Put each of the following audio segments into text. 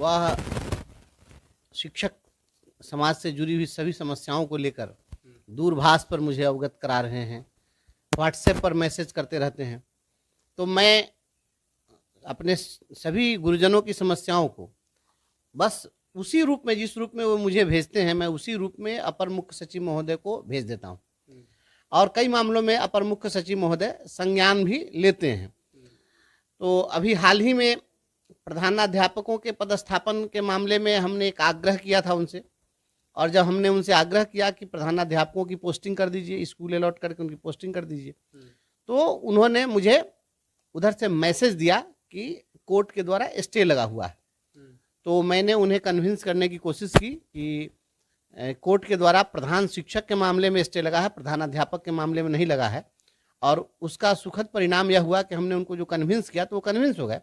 वह शिक्षक समाज से जुड़ी हुई सभी समस्याओं को लेकर दूरभाष पर मुझे अवगत करा रहे हैं, व्हाट्सएप पर मैसेज करते रहते हैं। तो मैं अपने सभी गुरुजनों की समस्याओं को बस उसी रूप में, जिस रूप में वो मुझे भेजते हैं, मैं उसी रूप में अपर मुख्य सचिव महोदय को भेज देता हूँ। और कई मामलों में अपर मुख्य सचिव महोदय संज्ञान भी लेते हैं। तो अभी हाल ही में प्रधानाध्यापकों के पदस्थापन के मामले में हमने एक आग्रह किया था उनसे, और जब हमने उनसे आग्रह किया कि प्रधानाध्यापकों की पोस्टिंग कर दीजिए, स्कूल अलॉट करके उनकी पोस्टिंग कर दीजिए, तो उन्होंने मुझे उधर से मैसेज दिया कि कोर्ट के द्वारा स्टे लगा हुआ है। तो मैंने उन्हें कन्विंस करने की कोशिश की कि कोर्ट के द्वारा प्रधान शिक्षक के मामले में स्टे लगा है, प्रधानाध्यापक के मामले में नहीं लगा है। और उसका सुखद परिणाम यह हुआ कि हमने उनको जो कन्विंस किया तो वो कन्विंस हो गए,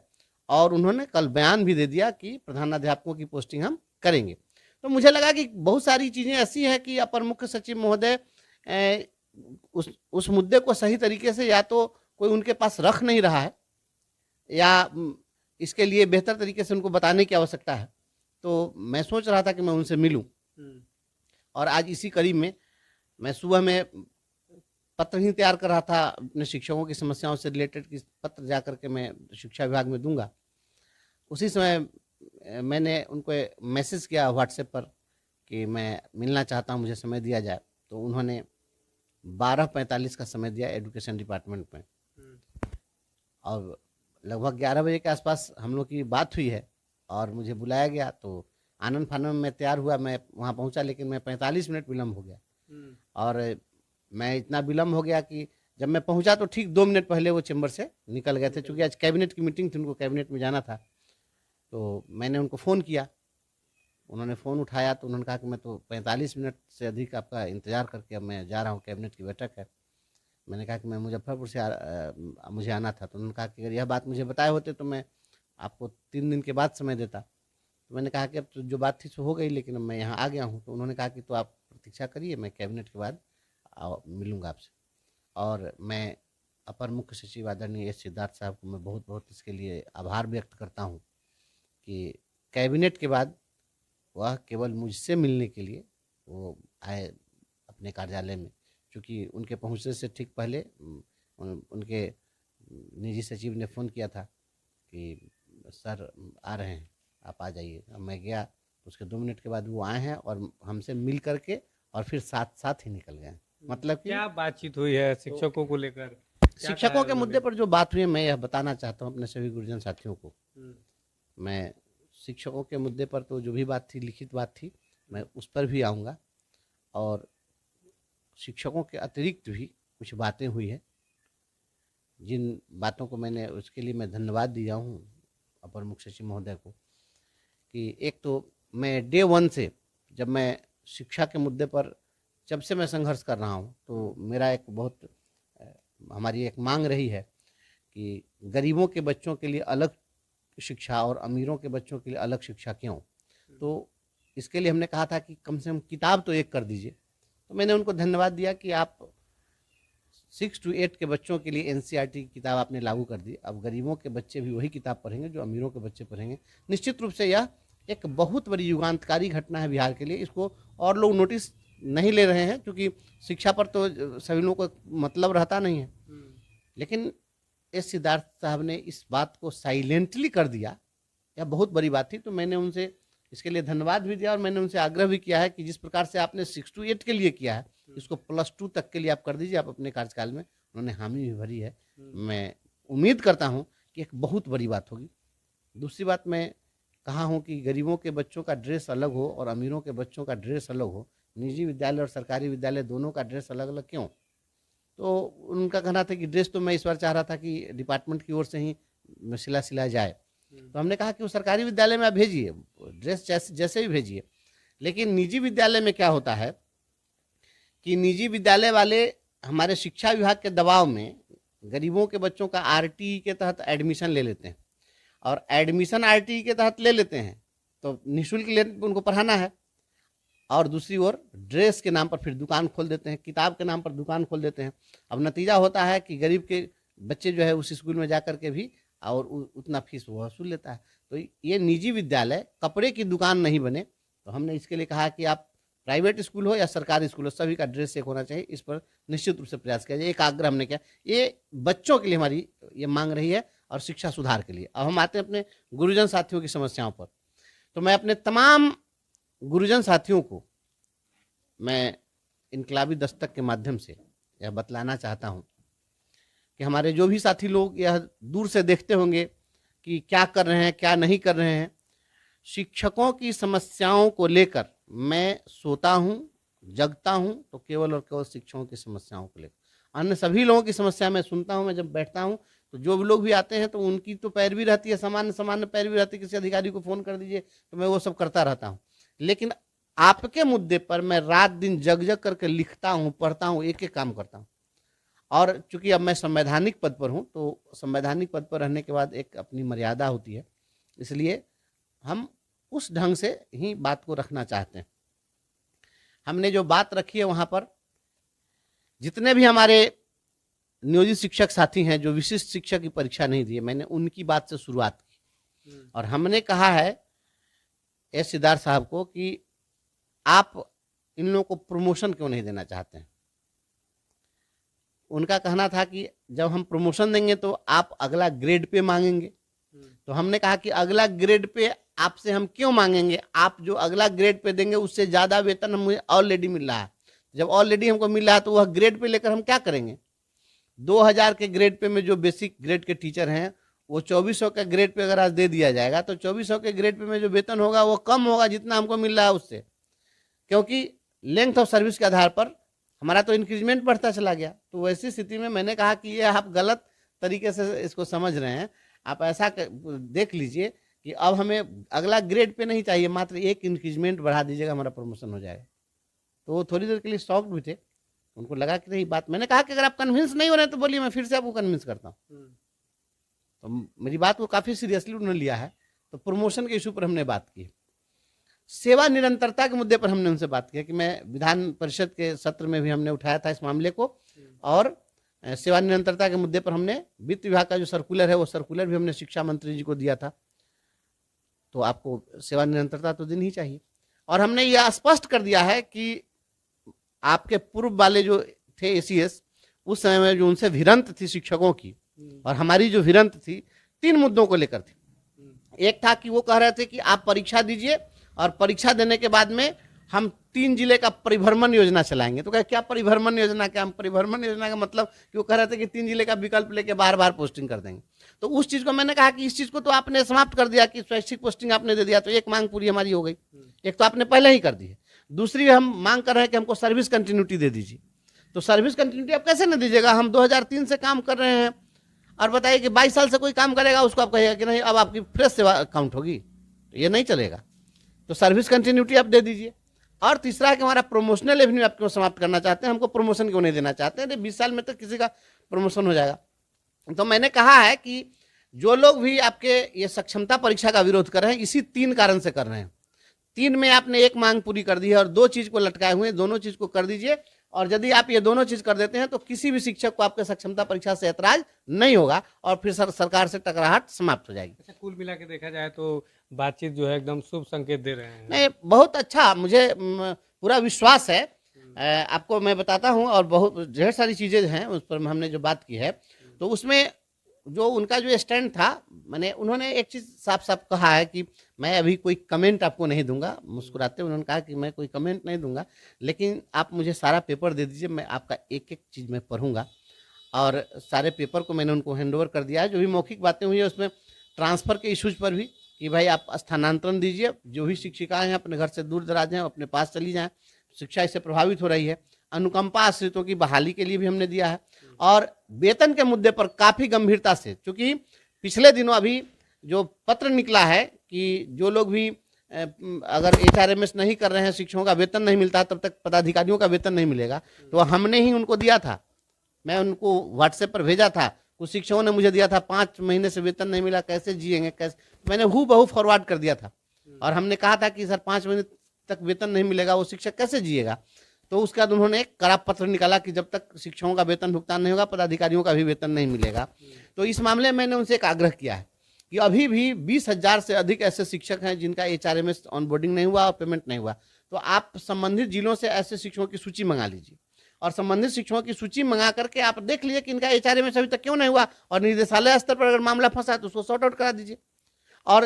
और उन्होंने कल बयान भी दे दिया कि प्रधानाध्यापकों की पोस्टिंग हम करेंगे। तो मुझे लगा कि बहुत सारी चीज़ें ऐसी हैं कि अपर मुख्य सचिव महोदय उस मुद्दे को सही तरीके से या तो कोई उनके पास रख नहीं रहा है, या इसके लिए बेहतर तरीके से उनको बताने की आवश्यकता है। तो मैं सोच रहा था कि मैं उनसे मिलूं, और आज इसी कड़ी में मैं सुबह में पत्र ही तैयार कर रहा था अपने शिक्षकों की समस्याओं से रिलेटेड, कि पत्र जा करके मैं शिक्षा विभाग में दूंगा। उसी समय मैंने उनको मैसेज किया व्हाट्सएप पर कि मैं मिलना चाहता हूं, मुझे समय दिया जाए। तो उन्होंने 12:45 का समय दिया एजुकेशन डिपार्टमेंट में, और लगभग 11 बजे के आसपास हम लोग की बात हुई है और मुझे बुलाया गया। तो आनंद फानन में मैं तैयार हुआ, मैं वहाँ पहुँचा, लेकिन मैं 45 मिनट विलम्ब हो गया। और मैं इतना विलम्ब हो गया कि जब मैं पहुँचा तो ठीक 2 मिनट पहले वो चैम्बर से निकल गए थे, चूँकि आज कैबिनेट की मीटिंग थी, उनको कैबिनेट में जाना था। तो मैंने उनको फ़ोन किया, उन्होंने फ़ोन उठाया तो उन्होंने कहा कि मैं तो 45 मिनट से अधिक आपका इंतज़ार करके अब मैं जा रहा हूँ, कैबिनेट की बैठक है। मैंने कहा कि मैं मुजफ्फरपुर से मुझे आना था। तो उन्होंने कहा कि अगर यह बात मुझे बताए होते तो मैं आपको 3 दिन के बाद समय देता। तो मैंने कहा कि अब तो जो बात थी सो हो गई, लेकिन अब मैं यहाँ आ गया हूँ। तो उन्होंने कहा कि तो आप प्रतीक्षा करिए, मैं कैबिनेट के बाद मिलूँगा आपसे। और मैं अपर मुख्य सचिव आदरणीय एस सिद्धार्थ साहब को मैं बहुत बहुत इसके लिए आभार व्यक्त करता हूँ कि कैबिनेट के बाद वह केवल मुझसे मिलने के लिए वो आए अपने कार्यालय में, क्योंकि उनके पहुंचने से ठीक पहले उनके निजी सचिव ने फ़ोन किया था कि सर आ रहे हैं, आप आ जाइए। अब मैं गया तो उसके 2 मिनट के बाद वो आए हैं और हमसे मिल करके और फिर साथ साथ ही निकल गए। मतलब कि क्या बातचीत हुई है शिक्षकों को लेकर? शिक्षकों के मुद्दे पर जो बात हुई है, मैं यह बताना चाहता हूँ अपने सभी गुरुजन साथियों को। मैं शिक्षकों के मुद्दे पर तो जो भी बात थी, लिखित बात थी, मैं उस पर भी आऊँगा। और शिक्षकों के अतिरिक्त भी कुछ बातें हुई है, जिन बातों को मैंने, उसके लिए मैं धन्यवाद दिया हूँ अपर मुख्य सचिव महोदय को। कि एक तो मैं डे 1 से, जब मैं शिक्षा के मुद्दे पर जब से मैं संघर्ष कर रहा हूँ, तो मेरा एक बहुत हमारी एक मांग रही है कि गरीबों के बच्चों के लिए अलग शिक्षा और अमीरों के बच्चों के लिए अलग शिक्षा क्यों। तो इसके लिए हमने कहा था कि कम से कम किताब तो एक कर दीजिए। तो मैंने उनको धन्यवाद दिया कि आप 6 to 8 के बच्चों के लिए एनसीईआरटी की किताब आपने लागू कर दी। अब गरीबों के बच्चे भी वही किताब पढ़ेंगे जो अमीरों के बच्चे पढ़ेंगे। निश्चित रूप से यह एक बहुत बड़ी युगांतकारी घटना है बिहार के लिए। इसको और लोग नोटिस नहीं ले रहे हैं, क्योंकि शिक्षा पर तो सभी लोगों को मतलब रहता नहीं है, लेकिन एस सिद्धार्थ साहब ने इस बात को साइलेंटली कर दिया। यह बहुत बड़ी बात थी। तो मैंने उनसे इसके लिए धन्यवाद भी दिया, और मैंने उनसे आग्रह भी किया है कि जिस प्रकार से आपने 6 to 8 के लिए किया है, इसको +2 तक के लिए आप कर दीजिए, आप अपने कार्यकाल में। उन्होंने हामी भी भरी है। मैं उम्मीद करता हूँ कि एक बहुत बड़ी बात होगी। दूसरी बात, मैं कहा हूँ कि गरीबों के बच्चों का ड्रेस अलग हो और अमीरों के बच्चों का ड्रेस अलग हो। निजी विद्यालय और सरकारी विद्यालय दोनों का ड्रेस अलग अलग क्यों? तो उनका कहना था कि ड्रेस तो मैं इस बार चाह रहा था कि डिपार्टमेंट की ओर से ही सिला जाए। तो हमने कहा कि वो सरकारी विद्यालय में आप भेजिए, ड्रेस जैसे भी भेजिए। लेकिन निजी विद्यालय में क्या होता है कि निजी विद्यालय वाले हमारे शिक्षा विभाग के दबाव में गरीबों के बच्चों का आरटीई के तहत एडमिशन ले लेते हैं, और एडमिशन आरटीई के तहत ले लेते हैं तो निःशुल्क उनको पढ़ाना है, और दूसरी ओर ड्रेस के नाम पर फिर दुकान खोल देते हैं, किताब के नाम पर दुकान खोल देते हैं। अब नतीजा होता है कि गरीब के बच्चे जो है उस स्कूल में जा कर के भी और उतना फीस वो वसूल लेता है। तो ये निजी विद्यालय कपड़े की दुकान नहीं बने। तो हमने इसके लिए कहा कि आप प्राइवेट स्कूल हो या सरकारी स्कूल हो, सभी का ड्रेस एक होना चाहिए। इस पर निश्चित रूप से प्रयास किया जाए, एक आग्रह हमने किया। ये बच्चों के लिए हमारी ये मांग रही है और शिक्षा सुधार के लिए। अब हम आते हैं अपने गुरुजन साथियों की समस्याओं पर। तो मैं अपने तमाम गुरुजन साथियों को मैं इनकलाबी दस्तक के माध्यम से यह बतलाना चाहता हूँ कि हमारे जो भी साथी लोग यह दूर से देखते होंगे कि क्या कर रहे हैं क्या नहीं कर रहे हैं, शिक्षकों की समस्याओं को लेकर मैं सोता हूँ जगता हूँ तो केवल और केवल शिक्षकों की समस्याओं को लेकर। अन्य सभी लोगों की समस्या मैं सुनता हूँ। मैं जब बैठता हूँ तो जो भी लोग भी आते हैं तो उनकी तो पैरवी रहती है, सामान्य पैरवी रहती है, किसी अधिकारी को फ़ोन कर दीजिए तो मैं वो सब करता रहता हूँ। लेकिन आपके मुद्दे पर मैं रात दिन जग जग करके लिखता हूँ, पढ़ता हूँ, एक एक काम करता हूँ। और चूंकि अब मैं संवैधानिक पद पर हूँ तो संवैधानिक पद पर रहने के बाद एक अपनी मर्यादा होती है, इसलिए हम उस ढंग से ही बात को रखना चाहते हैं। हमने जो बात रखी है वहाँ पर जितने भी हमारे नियोजित शिक्षक साथी हैं जो विशिष्ट शिक्षक की परीक्षा नहीं दी है, मैंने उनकी बात से शुरुआत की और हमने कहा है एस सिद्धार्थ साहब को कि आप इन लोगों को प्रमोशन क्यों नहीं देना चाहते हैं। उनका कहना था कि जब हम प्रमोशन देंगे तो आप अगला ग्रेड पे मांगेंगे। तो हमने कहा कि अगला ग्रेड पे आपसे हम क्यों मांगेंगे, आप जो अगला ग्रेड पे देंगे उससे ज़्यादा वेतन हमें ऑलरेडी मिल रहा है। जब ऑलरेडी हमको मिल रहा है तो वह ग्रेड पे लेकर हम क्या करेंगे। 2000 के ग्रेड पे में जो बेसिक ग्रेड के टीचर हैं वो 2400 के ग्रेड पे अगर आज दे दिया जाएगा तो 2400 के ग्रेड पे में जो वेतन होगा वो कम होगा जितना हमको मिल रहा है उससे, क्योंकि लेंथ ऑफ सर्विस के आधार पर हमारा तो इंक्रीजमेंट बढ़ता चला गया। तो वैसी स्थिति में मैंने कहा कि ये आप गलत तरीके से इसको समझ रहे हैं। आप ऐसा देख लीजिए कि अब हमें अगला ग्रेड पे नहीं चाहिए, मात्र एक इंक्रीजमेंट बढ़ा दीजिएगा, हमारा प्रमोशन हो जाएगा। तो वो थोड़ी देर के लिए शॉक्ड भी थे, उनको लगा कि नहीं बात। मैंने कहा कि अगर आप कन्विंस नहीं हो रहे तो बोलिए, मैं फिर से आपको कन्विंस करता हूँ। तो मेरी बात को काफ़ी सीरियसली उन्होंने लिया है। तो प्रमोशन के इशू पर हमने बात की। सेवा निरंतरता के मुद्दे पर हमने उनसे बात किया कि मैं विधान परिषद के सत्र में भी हमने उठाया था इस मामले को, और सेवा निरंतरता के मुद्दे पर हमने वित्त विभाग का जो सर्कुलर है वो सर्कुलर भी हमने शिक्षा मंत्री जी को दिया था। तो आपको सेवा निरंतरता तो देनी ही चाहिए। और हमने यह स्पष्ट कर दिया है कि आपके पूर्व वाले जो थे एसीएस, उस समय में जो उनसे भिड़ंत थी शिक्षकों की और हमारी जो भिड़ंत थी 3 मुद्दों को लेकर थी। एक था कि वो कह रहे थे कि आप परीक्षा दीजिए और परीक्षा देने के बाद में हम 3 जिले का परिभ्रमण योजना चलाएंगे। तो क्या परिभ्रमण योजना, क्या हम परिभ्रमण योजना का मतलब कि वो कह रहे थे कि 3 जिले का विकल्प लेके बार बार पोस्टिंग कर देंगे। तो उस चीज़ को मैंने कहा कि इस चीज़ को तो आपने समाप्त कर दिया कि स्वैच्छिक पोस्टिंग आपने दे दिया, तो एक मांग पूरी हमारी हो गई। एक तो आपने पहले ही कर दी है, दूसरी हम मांग कर रहे हैं कि हमको सर्विस कंटिन्यूटी दे दीजिए। तो सर्विस कंटिन्यूटी आप कैसे न दीजिएगा, हम 2003 से काम कर रहे हैं और बताइए कि 22 साल से कोई काम करेगा उसको आप कहिएगा कि नहीं अब आपकी फ्रेश सेवा काउंट होगी, तो ये नहीं चलेगा। तो सर्विस कंटिन्यूटी आप दे दीजिए। और तीसरा है कि हमारा प्रोमोशनल एवेन्यू आप क्यों समाप्त करना चाहते हैं, हमको प्रमोशन क्यों नहीं देना चाहते हैं, 20 साल में तो किसी का प्रमोशन हो जाएगा। तो मैंने कहा है कि जो लोग भी आपके ये सक्षमता परीक्षा का विरोध कर रहे हैं इसी 3 कारण से कर रहे हैं। 3 में आपने एक मांग पूरी कर दी है और 2 चीज़ को लटकाए हुए हैं, दोनों चीज़ को कर दीजिए। और यदि आप ये दोनों चीज़ कर देते हैं तो किसी भी शिक्षक को आपके सक्षमता परीक्षा से ऐतराज नहीं होगा और फिर सरकार से टकराहट समाप्त हो जाएगी। अच्छा, कुल मिला के देखा जाए तो बातचीत जो है एकदम शुभ संकेत दे रहे हैं। नहीं, बहुत अच्छा, मुझे पूरा विश्वास है। आपको मैं बताता हूँ, और बहुत ढेर सारी चीज़ें हैं उस पर हमने जो बात की है। तो उसमें जो उनका जो स्टैंड था, मैंने उन्होंने एक चीज़ साफ साफ कहा है कि मैं अभी कोई कमेंट आपको नहीं दूंगा। मुस्कुराते उन्होंने कहा कि मैं कोई कमेंट नहीं दूंगा, लेकिन आप मुझे सारा पेपर दे दीजिए, मैं आपका एक एक चीज़ मैं पढ़ूंगा। और सारे पेपर को मैंने उनको हैंड ओवर कर दिया है। जो भी मौखिक बातें हुई है उसमें ट्रांसफ़र के इशूज़ पर भी कि भाई आप स्थानांतरण दीजिए, जो भी शिक्षिकाएँ हैं अपने घर से दूर दराज हैं अपने पास चली जाएँ, शिक्षा इससे प्रभावित हो रही है। अनुकंपा आश्रितों की बहाली के लिए भी हमने दिया है। और वेतन के मुद्दे पर काफ़ी गंभीरता से, क्योंकि पिछले दिनों अभी जो पत्र निकला है कि जो लोग भी अगर HRMS नहीं कर रहे हैं, शिक्षकों का वेतन नहीं मिलता, तब तक पदाधिकारियों का वेतन नहीं मिलेगा। तो हमने ही उनको दिया था, मैं उनको व्हाट्सएप पर भेजा था, कुछ शिक्षकों ने मुझे दिया था 5 महीने से वेतन नहीं मिला, कैसे जिएंगे कैसे, मैंने हूबहू फॉरवर्ड कर दिया था। और हमने कहा था कि सर 5 महीने तक वेतन नहीं मिलेगा वो शिक्षक कैसे जिएगा। तो उसके बाद उन्होंने एक कड़ा पत्र निकाला कि जब तक शिक्षकों का वेतन भुगतान नहीं होगा पदाधिकारियों का भी वेतन नहीं मिलेगा। तो इस मामले में मैंने उनसे एक आग्रह किया है कि अभी भी 20,000 से अधिक ऐसे शिक्षक हैं जिनका HRMS ऑनबोर्डिंग नहीं हुआ और पेमेंट नहीं हुआ। तो आप संबंधित जिलों से ऐसे शिक्षकों की सूची मंगा लीजिए और संबंधित शिक्षकों की सूची मंगा करके आप देख लीजिए कि इनका HRMS अभी तक क्यों नहीं हुआ, और निर्देशालय स्तर पर अगर मामला फंसा तो उसको सॉर्ट आउट करा दीजिए। और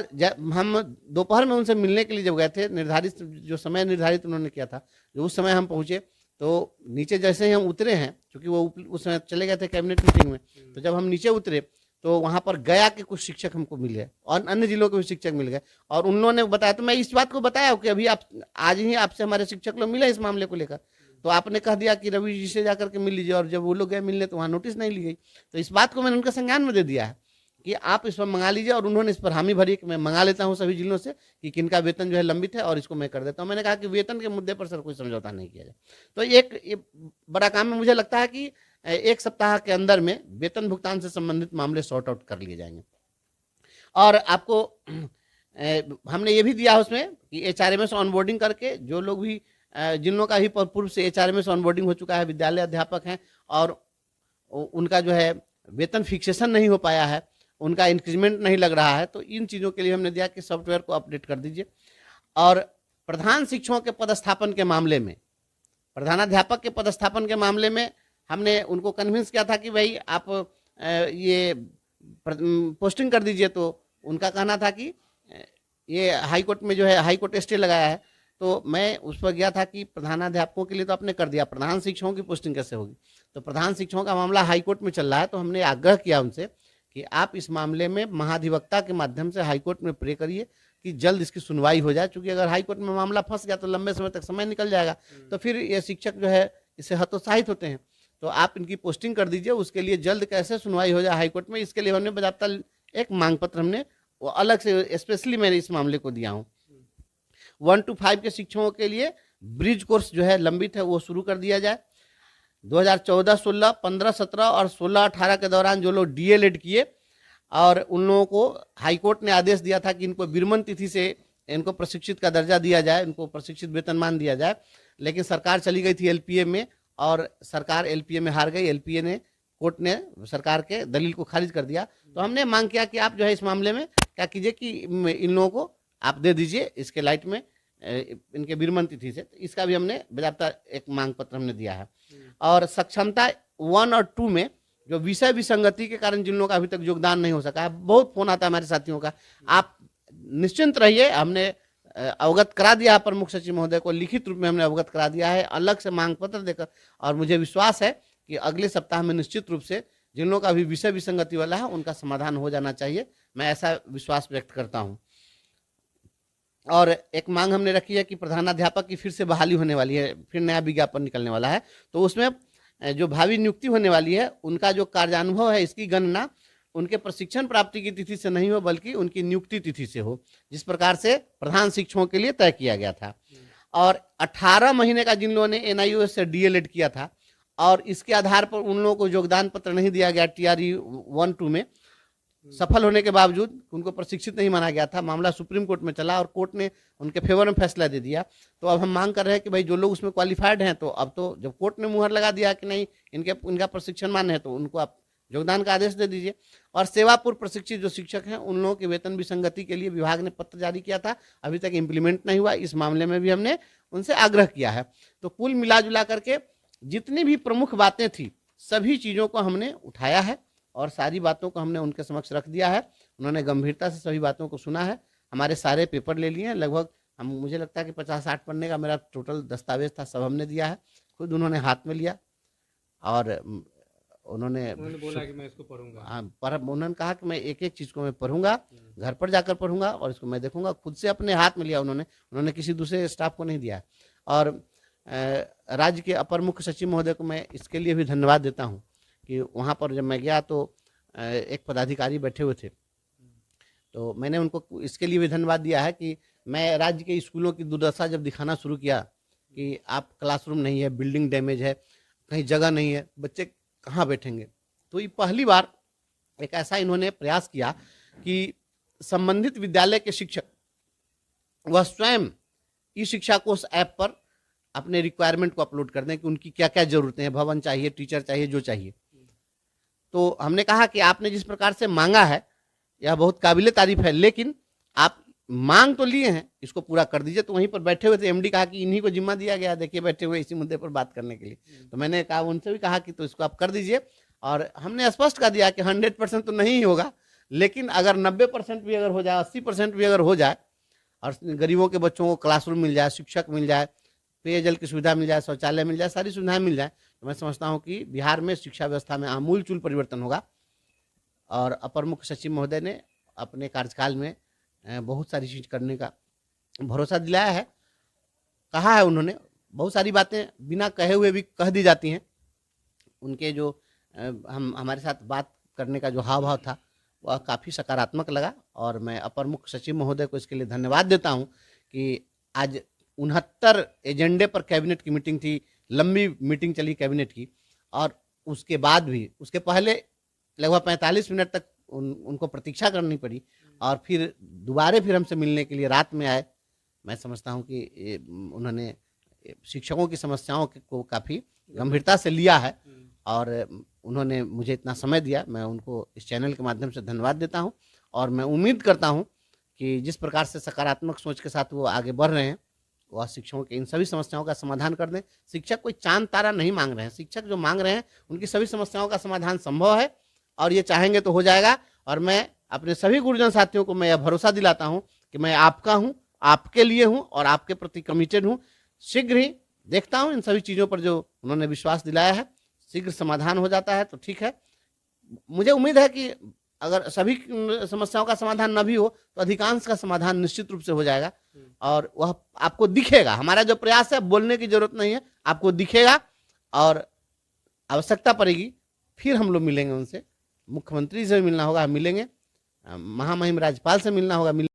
हम दोपहर में उनसे मिलने के लिए जब गए थे, निर्धारित जो समय निर्धारित उन्होंने किया था, जो उस समय हम पहुंचे तो नीचे जैसे ही हम उतरे हैं, क्योंकि वो उस समय चले गए थे कैबिनेट मीटिंग में, तो जब हम नीचे उतरे तो वहां पर गया के कुछ शिक्षक हमको मिल गए और अन्य जिलों के भी शिक्षक मिल गए, और उन लोगों ने बताया, तो मैं इस बात को बताया कि अभी आप आज ही आपसे हमारे शिक्षक लोग मिले इस मामले को लेकर, तो आपने कह दिया कि रवि जी से जाकर के मिल लीजिए, और जब वो लोग गए मिलने तो वहाँ नोटिस नहीं ली गई। तो इस बात को मैंने उनके संज्ञान में दे दिया है कि आप इस पर मंगा लीजिए, और उन्होंने इस पर हामी भरी कि मैं मंगा लेता हूं सभी जिलों से कि किनका वेतन जो है लंबित है और इसको मैं कर देता हूं। मैंने कहा कि वेतन के मुद्दे पर सर कोई समझौता नहीं किया जाए। तो एक बड़ा काम है, मुझे लगता है कि एक सप्ताह के अंदर में वेतन भुगतान से संबंधित मामले सॉर्ट आउट कर लिए जाएंगे। और आपको हमने ये भी दिया उसमें कि HRMS ऑनबोर्डिंग करके जो लोग भी जिन लोगों का भी पूर्व से HRMS ऑनबोर्डिंग हो चुका है, विद्यालय अध्यापक हैं और उनका जो है वेतन फिक्सेशन नहीं हो पाया है, उनका इंक्रीमेंट नहीं लग रहा है, तो इन चीज़ों के लिए हमने दिया कि सॉफ्टवेयर को अपडेट कर दीजिए। और प्रधान शिक्षकों के पदस्थापन के मामले में, प्रधानाध्यापक के पदस्थापन के मामले में हमने उनको कन्विंस किया था कि भाई आप ये पोस्टिंग कर दीजिए, तो उनका कहना था कि ये हाई कोर्ट में जो है हाई कोर्ट स्टे लगाया है। तो मैं उस पर गया था कि प्रधानाध्यापकों के लिए तो आपने कर दिया, प्रधान शिक्षकों की पोस्टिंग कैसे होगी? तो प्रधान शिक्षकों का मामला हाई कोर्ट में चल रहा है, तो हमने आग्रह किया उनसे कि आप इस मामले में महाधिवक्ता के माध्यम से हाई कोर्ट में प्रे करिए कि जल्द इसकी सुनवाई हो जाए, क्योंकि अगर हाई कोर्ट में मामला फंस गया तो लंबे समय तक समय निकल जाएगा, तो फिर ये शिक्षक जो है इससे हतोत्साहित होते हैं। तो आप इनकी पोस्टिंग कर दीजिए, उसके लिए जल्द कैसे सुनवाई हो जाए हाई कोर्ट में, इसके लिए हमने बजाता एक मांग पत्र हमने वो अलग से स्पेशली मैंने इस मामले को दिया हूँ। 1 to 5 के शिक्षकों के लिए ब्रिज कोर्स जो है लंबित है वो शुरू कर दिया जाए। 2014-16, 15-17 और 16-18 के दौरान जो लोग DLED किए और उन लोगों को हाई कोर्ट ने आदेश दिया था कि इनको विरमण तिथि से इनको प्रशिक्षित का दर्जा दिया जाए, इनको प्रशिक्षित वेतनमान दिया जाए, लेकिन सरकार चली गई थी LPA में और सरकार LPA में हार गई। LPA ने, कोर्ट ने सरकार के दलील को खारिज कर दिया। तो हमने मांग किया कि आप जो है इस मामले में क्या कीजिए कि इन लोगों को आप दे दीजिए इसके लाइट में इनके विरमण तिथि से। तो इसका भी हमने बजाता एक मांग पत्र हमने दिया है। और सक्षमता 1 और 2 में जो विषय विसंगति के कारण जिन लोगों का अभी तक योगदान नहीं हो सका है, बहुत फोन आता है हमारे साथियों का, आप निश्चिंत रहिए, हमने अवगत करा दिया प्रमुख सचिव महोदय को, लिखित रूप में हमने अवगत करा दिया है अलग से मांग पत्र देकर, और मुझे विश्वास है कि अगले सप्ताह में निश्चित रूप से जिन लोगों का अभी विषय विसंगति वाला है उनका समाधान हो जाना चाहिए, मैं ऐसा विश्वास व्यक्त करता हूं। और एक मांग हमने रखी है कि प्रधानाध्यापक की फिर से बहाली होने वाली है, फिर नया विज्ञापन निकलने वाला है, तो उसमें जो भावी नियुक्ति होने वाली है उनका जो कार्यानुभव है इसकी गणना उनके प्रशिक्षण प्राप्ति की तिथि से नहीं हो बल्कि उनकी नियुक्ति तिथि से हो, जिस प्रकार से प्रधान शिक्षकों के लिए तय किया गया था। और 18 महीने का जिन लोगों ने NIOS से DLED किया था और इसके आधार पर उन लोगों को योगदान पत्र नहीं दिया गया TRE 1-2 में, सफल होने के बावजूद उनको प्रशिक्षित नहीं माना गया था, मामला सुप्रीम कोर्ट में चला और कोर्ट ने उनके फेवर में फैसला दे दिया। तो अब हम मांग कर रहे हैं कि भाई जो लोग उसमें क्वालिफाइड हैं, तो अब तो जब कोर्ट ने मुहर लगा दिया कि नहीं इनका प्रशिक्षण मान्य है, तो उनको आप योगदान का आदेश दे दीजिए। और सेवा पूर्व प्रशिक्षित जो शिक्षक हैं उन लोगों के वेतन विसंगति के लिए विभाग ने पत्र जारी किया था, अभी तक इम्प्लीमेंट नहीं हुआ, इस मामले में भी हमने उनसे आग्रह किया है। तो कुल मिला जुला करके जितनी भी प्रमुख बातें थी सभी चीज़ों को हमने उठाया है और सारी बातों को हमने उनके समक्ष रख दिया है। उन्होंने गंभीरता से सभी बातों को सुना है, हमारे सारे पेपर ले लिए हैं, लगभग मुझे लगता है कि 50-60 पन्ने का मेरा टोटल दस्तावेज था, सब हमने दिया है, खुद उन्होंने हाथ में लिया और उन्होंने बोला कि मैं इसको पढ़ूंगा। हाँ, पर उन्होंने कहा कि मैं एक एक चीज़ को मैं पढ़ूंगा, घर पर जाकर पढ़ूंगा और इसको मैं देखूंगा, खुद से अपने हाथ में लिया उन्होंने किसी दूसरे स्टाफ को नहीं दिया। और राज्य के अपर मुख्य सचिव महोदय को मैं इसके लिए भी धन्यवाद देता हूँ कि वहाँ पर जब मैं गया तो एक पदाधिकारी बैठे हुए थे, तो मैंने उनको इसके लिए भी धन्यवाद दिया है कि मैं राज्य के स्कूलों की दुर्दशा जब दिखाना शुरू किया कि आप क्लासरूम नहीं है, बिल्डिंग डैमेज है, कहीं जगह नहीं है, बच्चे कहाँ बैठेंगे, तो ये पहली बार एक ऐसा इन्होंने प्रयास किया कि संबंधित विद्यालय के शिक्षक वह स्वयं ई शिक्षा कोष ऐप पर अपने रिक्वायरमेंट को अपलोड कर दें कि उनकी क्या क्या जरूरतें हैं, भवन चाहिए, टीचर चाहिए, जो चाहिए। तो हमने कहा कि आपने जिस प्रकार से मांगा है यह बहुत काबिले तारीफ है, लेकिन आप मांग तो लिए हैं, इसको पूरा कर दीजिए। तो वहीं पर बैठे हुए थे एमडी कहा कि इन्हीं को जिम्मा दिया गया, देखिए बैठे हुए इसी मुद्दे पर बात करने के लिए। तो मैंने कहा, उनसे भी कहा कि तो इसको आप कर दीजिए, और हमने स्पष्ट कर दिया कि 100% तो नहीं होगा, लेकिन अगर 90% भी अगर हो जाए, 80% भी अगर हो जाए, और गरीबों के बच्चों को क्लासरूम मिल जाए, शिक्षक मिल जाए, पेयजल की सुविधा मिल जाए, शौचालय मिल जाए, सारी सुविधाएं मिल जाए, तो मैं समझता हूँ कि बिहार में शिक्षा व्यवस्था में आमूलचूल परिवर्तन होगा। और अपर मुख्य सचिव महोदय ने अपने कार्यकाल में बहुत सारी चीज करने का भरोसा दिलाया है, कहा है उन्होंने। बहुत सारी बातें बिना कहे हुए भी कह दी जाती हैं। उनके जो हम हमारे साथ बात करने का जो हाव भाव था वह काफ़ी सकारात्मक लगा, और मैं अपर मुख्य सचिव महोदय को इसके लिए धन्यवाद देता हूं कि आज 69 एजेंडे पर कैबिनेट की मीटिंग थी, लंबी मीटिंग चली कैबिनेट की, और उसके बाद भी उसके पहले लगभग 45 मिनट तक उनको प्रतीक्षा करनी पड़ी, और फिर दोबारा फिर हमसे मिलने के लिए रात में आए। मैं समझता हूं कि उन्होंने शिक्षकों की समस्याओं को काफ़ी गंभीरता से लिया है, और उन्होंने मुझे इतना समय दिया। मैं उनको इस चैनल के माध्यम से धन्यवाद देता हूं, और मैं उम्मीद करता हूं कि जिस प्रकार से सकारात्मक सोच के साथ वो आगे बढ़ रहे हैं, वह शिक्षकों के इन सभी समस्याओं का समाधान कर दें। शिक्षक कोई चांद तारा नहीं मांग रहे हैं, शिक्षक जो मांग रहे हैं उनकी सभी समस्याओं का समाधान संभव है, और ये चाहेंगे तो हो जाएगा। और मैं अपने सभी गुरुजन साथियों को मैं यह भरोसा दिलाता हूं कि मैं आपका हूं, आपके लिए हूं, और आपके प्रति कमिटेड हूं। शीघ्र ही देखता हूं इन सभी चीज़ों पर जो उन्होंने विश्वास दिलाया है, शीघ्र समाधान हो जाता है तो ठीक है। मुझे उम्मीद है कि अगर सभी समस्याओं का समाधान न भी हो तो अधिकांश का समाधान निश्चित रूप से हो जाएगा, और वह आपको दिखेगा। हमारा जो प्रयास है, बोलने की जरूरत नहीं है, आपको दिखेगा, और आवश्यकता पड़ेगी फिर हम लोग मिलेंगे उनसे। मुख्यमंत्री से मिलना होगा, मिलेंगे, महामहिम राज्यपाल से मिलना होगा,